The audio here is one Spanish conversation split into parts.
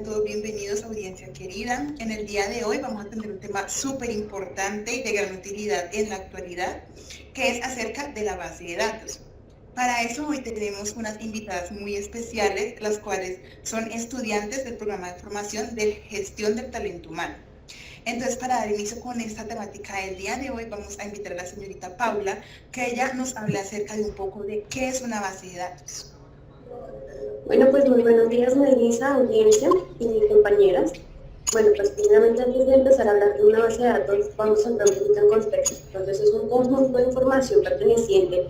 sean todos bienvenidos, audiencia querida. En el día de hoy vamos a tener un tema súper importante y de gran utilidad en la actualidad, que es acerca de la base de datos. Para eso hoy tenemos unas invitadas muy especiales, las cuales son estudiantes del programa de formación de gestión del talento humano. Entonces, para dar inicio con esta temática del día de hoy, vamos a invitar a la señorita Paula, que ella nos hable acerca de un poco de qué es una base de datos. Bueno, pues muy buenos días, Melissa, audiencia y compañeras. Bueno, pues primeramente antes de empezar a hablar de una base de datos, vamos a entrar un poquito en contexto. Entonces, es un conjunto de información perteneciente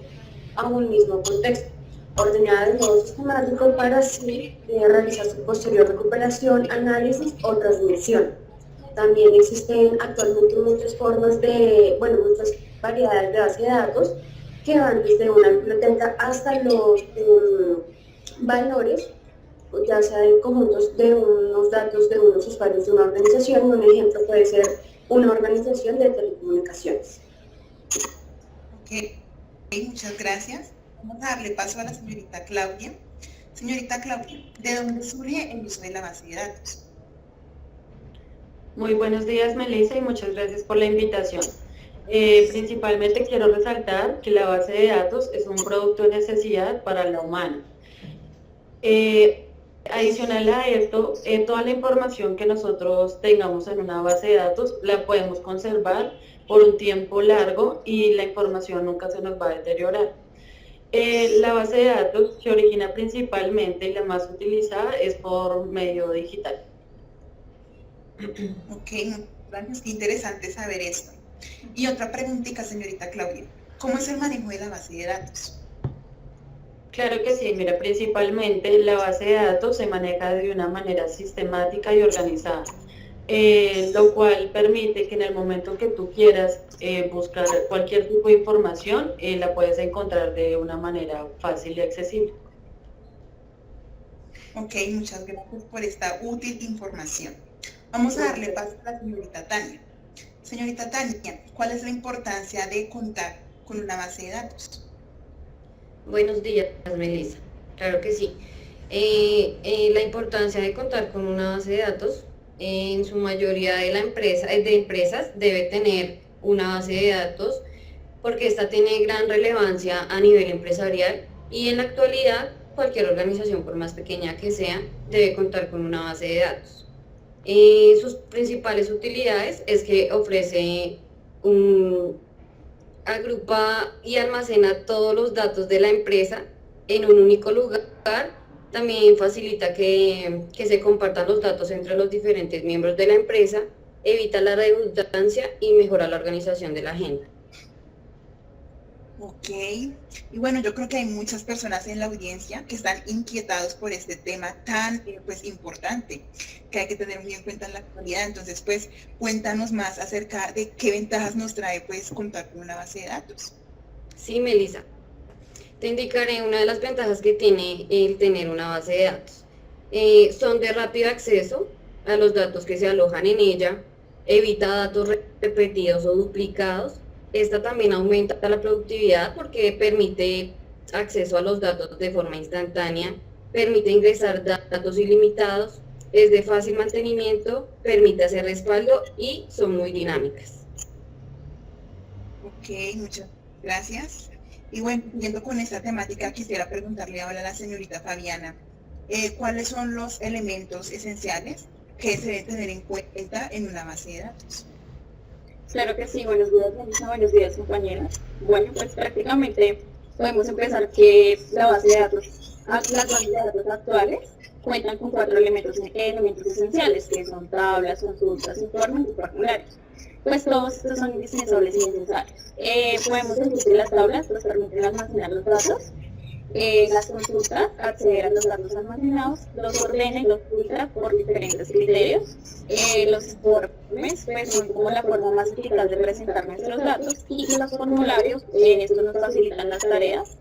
a un mismo contexto, ordenada de modo sistemático para así realizar su posterior recuperación, análisis o transmisión. También existen actualmente muchas formas muchas variedades de base de datos que van desde una biblioteca hasta los valores, ya sea en conjuntos de unos datos de unos usuarios de una organización. Un ejemplo puede ser una organización de telecomunicaciones. Ok, muchas gracias. Vamos a darle paso a la señorita Claudia. Señorita Claudia, ¿de dónde surge el uso de la base de datos? Muy buenos días, Melissa, y muchas gracias por la invitación. Principalmente quiero resaltar que la base de datos es un producto de necesidad para la humana. Adicional a esto, toda la información que nosotros tengamos en una base de datos la podemos conservar por un tiempo largo y la información nunca se nos va a deteriorar. La base de datos se origina principalmente y la más utilizada es por medio digital. Ok, gracias, qué interesante saber esto. Y otra preguntita, señorita Claudia, ¿cómo es el manejo de la base de datos? Claro que sí, mira, principalmente la base de datos se maneja de una manera sistemática y organizada, lo cual permite que en el momento que tú quieras buscar cualquier tipo de información, la puedes encontrar de una manera fácil y accesible. Ok, muchas gracias por esta útil información. Vamos a darle paso a la señorita Tania. Señorita Tania, ¿cuál es la importancia de contar con una base de datos? Buenos días, Melissa. Claro que sí. La importancia de contar con una base de datos, en su mayoría de empresas debe tener una base de datos porque esta tiene gran relevancia a nivel empresarial y en la actualidad cualquier organización, por más pequeña que sea, debe contar con una base de datos. Sus principales utilidades es que ofrece agrupa y almacena todos los datos de la empresa en un único lugar. También facilita que se compartan los datos entre los diferentes miembros de la empresa, evita la redundancia y mejora la organización de la agenda. Ok, y bueno, yo creo que hay muchas personas en la audiencia que están inquietados por este tema tan pues importante que hay que tener muy en cuenta en la actualidad. Entonces, pues, cuéntanos más acerca de qué ventajas nos trae pues contar con una base de datos. Sí, Melissa, te indicaré una de las ventajas que tiene el tener una base de datos. Son de rápido acceso a los datos que se alojan en ella, evita datos repetidos o duplicados. Esta también aumenta la productividad porque permite acceso a los datos de forma instantánea, permite ingresar datos ilimitados, es de fácil mantenimiento, permite hacer respaldo y son muy dinámicas. Ok, muchas gracias. Y bueno, siguiendo con esta temática, quisiera preguntarle ahora a la señorita Fabiana, ¿cuáles son los elementos esenciales que se deben tener en cuenta en una base de datos? Claro que sí, buenos días, Melissa, buenos días, compañeras. Bueno, pues prácticamente podemos empezar que la base de datos, las bases de datos actuales cuentan con cuatro elementos esenciales, que son tablas, consultas, informes y formularios. Pues todos estos son indispensables y necesarios. Podemos decir que las tablas nos permiten almacenar los datos, las consultas, acceder a los datos almacenados, los ordena y los filtra por diferentes criterios. Los informes pues, son como la forma más eficaz de presentar nuestros datos y los formularios, en esto nos facilitan las tareas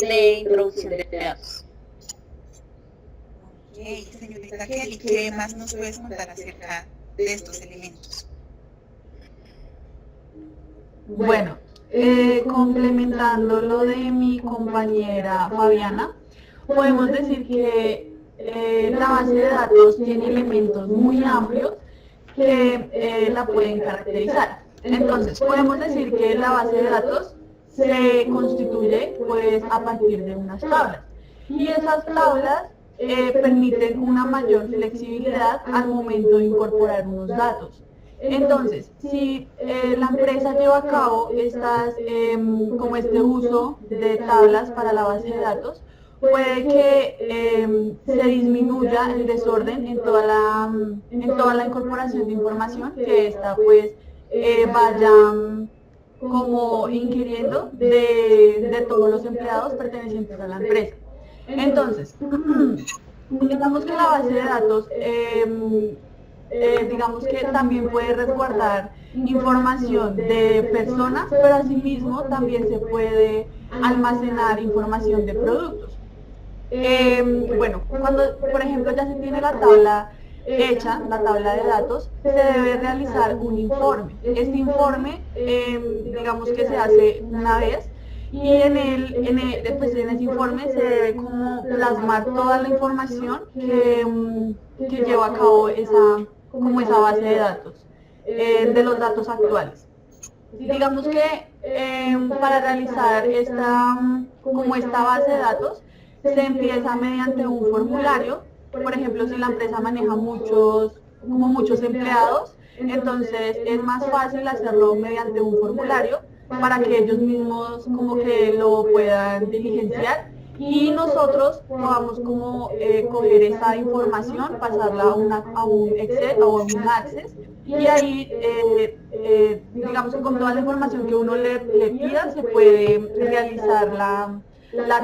de introducción de datos. Ok, señorita Kelly, ¿qué más nos puedes contar acerca de estos elementos? Bueno, complementando lo de mi compañera Fabiana, podemos decir que la base de datos tiene elementos muy amplios que la pueden caracterizar. Entonces, podemos decir que la base de datos se constituye pues a partir de unas tablas. Y esas tablas permiten una mayor flexibilidad al momento de incorporar unos datos. Entonces, si la empresa lleva a cabo como este uso de tablas para la base de datos, puede que se disminuya el desorden en toda la incorporación de información que ésta pues vaya como inquiriendo de todos los empleados pertenecientes a la empresa. Entonces, digamos que la base de datos digamos que también puede resguardar información de personas, pero asimismo también se puede almacenar información de productos. Bueno, cuando por ejemplo ya se tiene la tabla hecha, la tabla de datos, se debe realizar un informe. Este informe, digamos que se hace una vez y pues en ese informe se debe como plasmar toda la información que lleva a cabo esa base de datos, de los datos actuales. Digamos que para realizar esta base de datos se empieza mediante un formulario. Por ejemplo, si la empresa maneja muchos empleados, entonces es más fácil hacerlo mediante un formulario para que ellos mismos como que lo puedan diligenciar y nosotros podamos como coger esa información, pasarla a un Excel o a un Access y ahí digamos que con toda la información que uno le pida se puede realizar la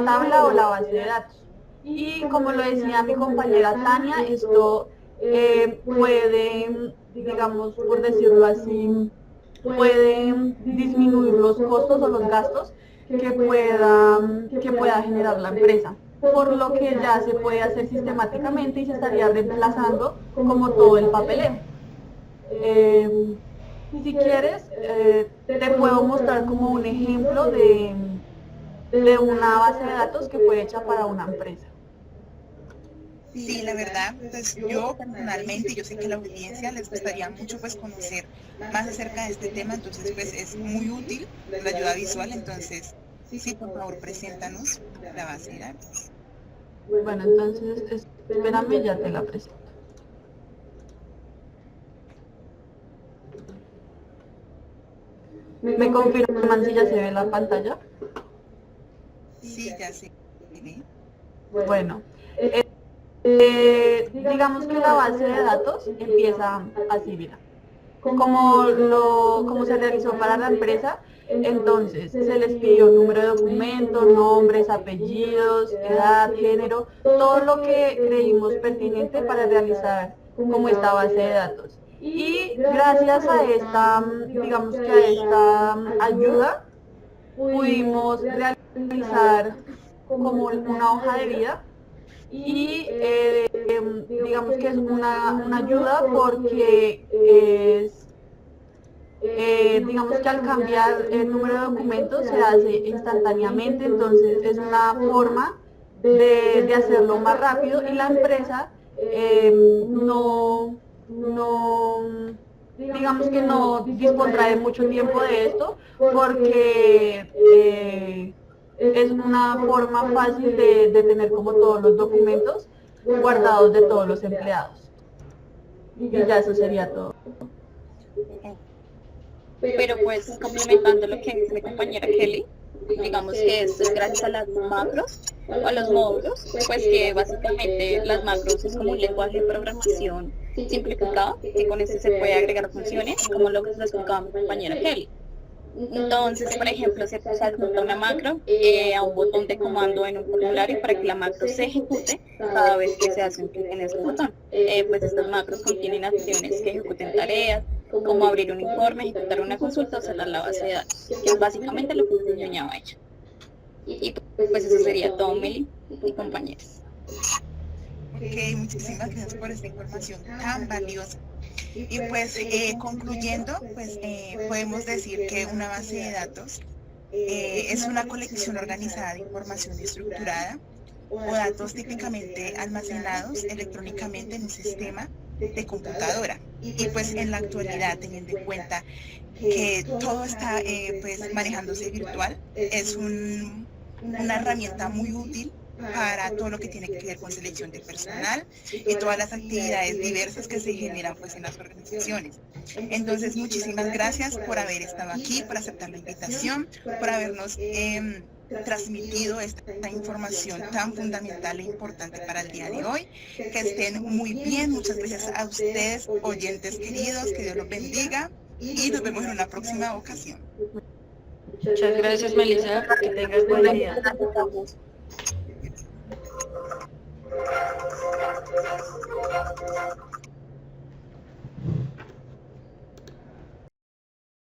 tabla o la base de datos. Y como lo decía mi compañera Tania, esto puede, digamos, por decirlo así, puede disminuir los costos o los gastos que pueda generar la empresa, por lo que ya se puede hacer sistemáticamente y se estaría reemplazando como todo el papeleo. Si quieres, te puedo mostrar como un ejemplo de una base de datos que fue hecha para una empresa. Sí, la verdad, pues yo personalmente, yo sé que a la audiencia les gustaría mucho pues conocer más acerca de este tema, entonces pues es muy útil la ayuda visual, entonces sí, por favor, preséntanos la base de datos. Bueno, entonces espérame, ya te la presento. ¿Me confirman si ya se ve la pantalla? Sí, ya sé. Bueno, digamos que la base de datos empieza así, mira. Como se realizó para la empresa, entonces se les pidió número de documento, nombres, apellidos, edad, género, todo lo que creímos pertinente para realizar como esta base de datos. Y gracias a esta, digamos que a esta ayuda, pudimos realizar como una hoja de vida y digamos que es una ayuda porque digamos que al cambiar el número de documentos se hace instantáneamente, entonces es una forma de hacerlo más rápido y la empresa digamos que no dispondrá de mucho tiempo de esto porque es una forma fácil de tener como todos los documentos guardados de todos los empleados. Y ya eso sería todo. Pero pues complementando lo que dice mi compañera Kelly, digamos que esto es gracias a las macros o a los módulos, pues que básicamente las macros es como un lenguaje de programación simplificado, que con este se puede agregar funciones, como lo que nos explicaba mi compañera Kelly. Entonces, por ejemplo, se adjunta una macro a un botón de comando en un formulario para que la macro se ejecute cada vez que se hace un clic en ese botón. Pues estas macros contienen acciones que ejecuten tareas, como abrir un informe, ejecutar una consulta o cerrar la base de datos, que es básicamente lo que el diseñaba ella. Y pues eso sería todo, Meli y compañeros. Ok, muchísimas gracias por esta información tan valiosa. Y pues concluyendo, pues podemos decir que una base de datos es una colección organizada de información estructurada o datos típicamente almacenados electrónicamente en un sistema de computadora. Y pues en la actualidad, teniendo en cuenta que todo está pues manejándose virtual, es una herramienta muy útil para todo lo que tiene que ver con selección de personal y todas las actividades diversas que se generan pues en las organizaciones. Entonces, muchísimas gracias por haber estado aquí, por aceptar la invitación, por habernos transmitido esta información tan fundamental e importante para el día de hoy. Que estén muy bien, muchas gracias a ustedes, oyentes queridos, que Dios los bendiga y nos vemos en una próxima ocasión. Muchas gracias, Melissa, que tengas buen día. Gracias.